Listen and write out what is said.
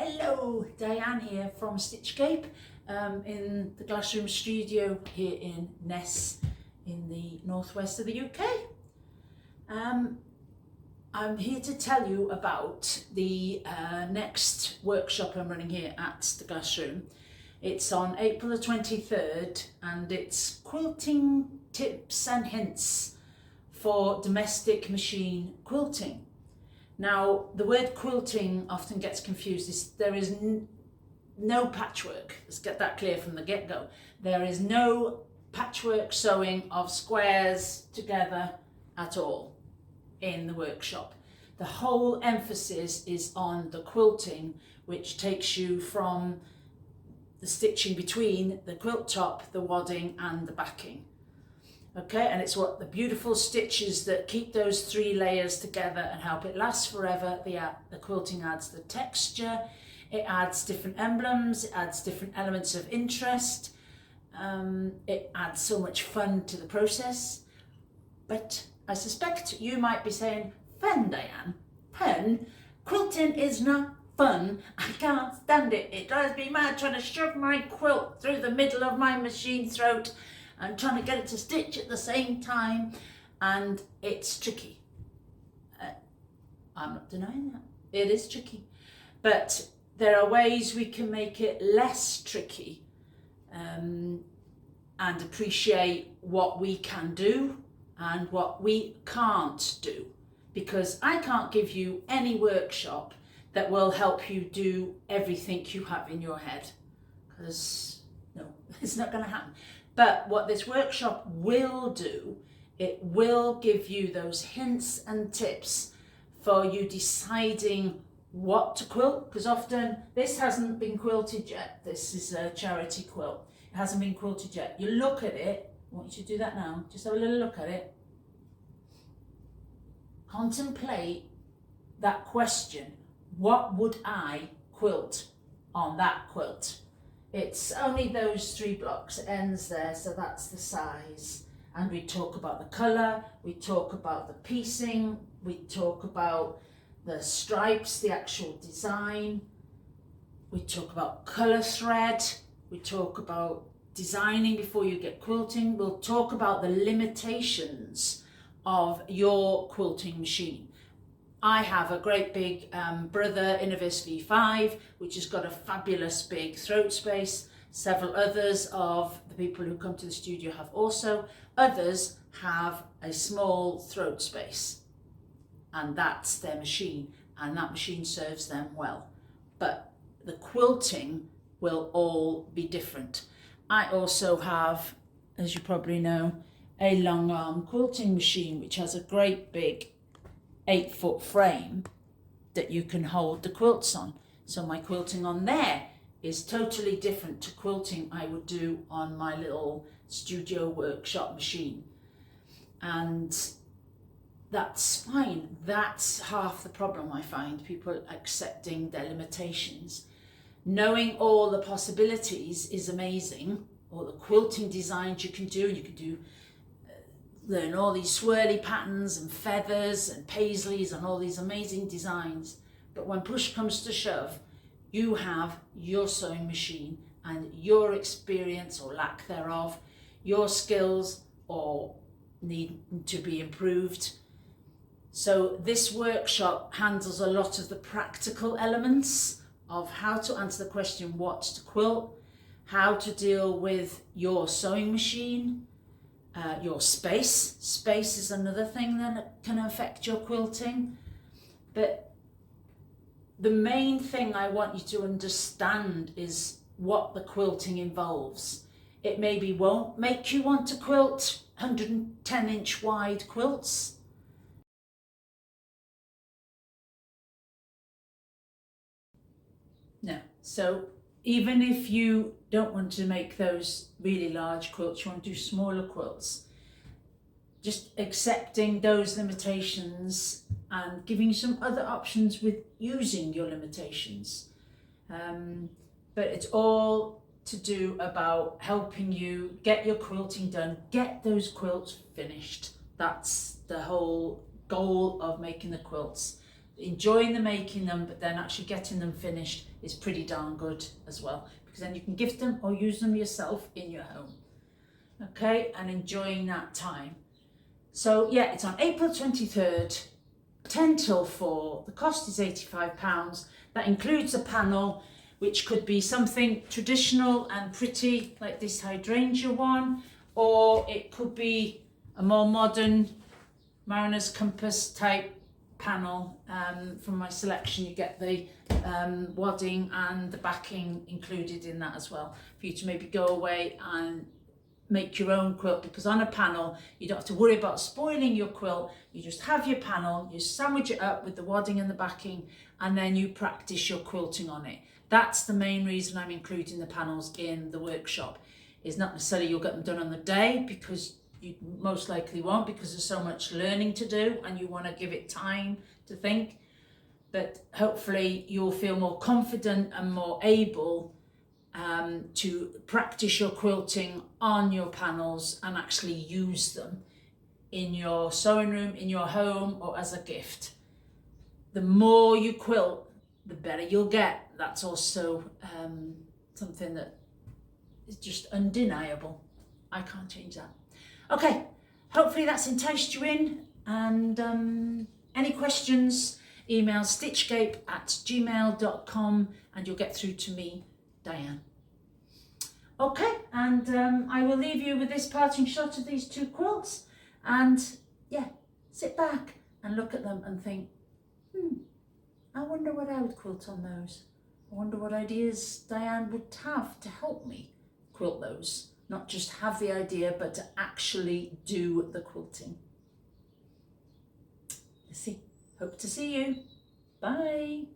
Hello, Diane here from Stitchcape in the Glassroom studio here in Ness in the northwest of the UK. I'm here to tell you about the next workshop I'm running here at the Glassroom. It's on April the 23rd and it's quilting tips and hints for domestic machine quilting. Now, the word quilting often gets confused. There is no patchwork. Let's get that clear from the get-go. There is no patchwork sewing of squares together at all in the workshop. The whole emphasis is on the quilting, which takes you from the stitching between the quilt top, the wadding and the backing. Okay, and it's what the beautiful stitches that keep those three layers together and help it last forever. The quilting adds the texture, it adds different emblems, it adds different elements of interest, it adds so much fun to the process. But I suspect you might be saying, fun, Diane, fun? Quilting is not fun. I can't stand it. It drives me mad trying to shove my quilt through the middle of my machine throat and trying to get it to stitch at the same time, and it's tricky. I'm not denying that. It is tricky. But there are ways we can make it less tricky and appreciate what we can do and what we can't do. Because I can't give you any workshop that will help you do everything you have in your head. Because no, it's not going to happen. But what this workshop will do, it will give you those hints and tips for you deciding what to quilt, because often this hasn't been quilted yet. This is a charity quilt. It hasn't been quilted yet. You look at it, I want you to do that now, just have a little look at it. Contemplate that question, what would I quilt on that quilt? It's only those 3 blocks, it ends there, so that's the size. And we talk about the colour, we talk about the piecing, we talk about the stripes, the actual design, we talk about colour thread, we talk about designing before you get quilting, we'll talk about the limitations of your quilting machine. I have a great big Brother Innovis V5, which has got a fabulous big throat space. Several others of the people who come to the studio have also. Others have a small throat space, and that's their machine, and that machine serves them well. But the quilting will all be different. I also have, as you probably know, a long arm quilting machine, which has a great big 8-foot frame that you can hold the quilts on. So my quilting on there is totally different to quilting I would do on my little studio workshop machine. And that's fine. That's half the problem, I find, people accepting their limitations. Knowing all the possibilities is amazing. All the quilting designs you can do learn all these swirly patterns and feathers and paisleys and all these amazing designs. But when push comes to shove, you have your sewing machine and your experience or lack thereof, your skills or need to be improved. So this workshop handles a lot of the practical elements of how to answer the question what to quilt, how to deal with your sewing machine, your space. Space is another thing that can affect your quilting. But the main thing I want you to understand is what the quilting involves. It maybe won't make you want to quilt 110-inch wide quilts. No. So even if you don't want to make those really large quilts, you want to do smaller quilts, just accepting those limitations and giving you some other options with using your limitations. But it's all to do about helping you get your quilting done, get those quilts finished. That's the whole goal of making the quilts. enjoying the making them, but then actually getting them finished is pretty darn good as well, because then you can gift them or use them yourself in your home. Okay, and enjoying that time. So yeah, it's on April 23rd, 10 till 4. The cost is £85. That includes a panel, which could be something traditional and pretty, like this hydrangea one, or it could be a more modern mariner's compass type panel. From my selection, you get the wadding and the backing included in that as well, for you to maybe go away and make your own quilt, because on a panel you don't have to worry about spoiling your quilt. You just have your panel, you sandwich it up with the wadding and the backing, and then you practice your quilting on it. That's the main reason I'm including the panels in the workshop. It's not necessarily you'll get them done on the day, because you most likely won't, because there's so much learning to do and you want to give it time to think, but hopefully you'll feel more confident and more able to practice your quilting on your panels and actually use them in your sewing room, in your home, or as a gift. The more you quilt, the better you'll get. That's also something that is just undeniable. I can't change that. Okay, hopefully that's enticed you in, and any questions, email stitchgape@gmail.com and you'll get through to me, Diane. Okay, and I will leave you with this parting shot of these two quilts, and yeah, sit back and look at them and think, I wonder what I would quilt on those. I wonder what ideas Diane would have to help me quilt those. Not just have the idea, but to actually do the quilting. Let's see. Hope to see you. Bye.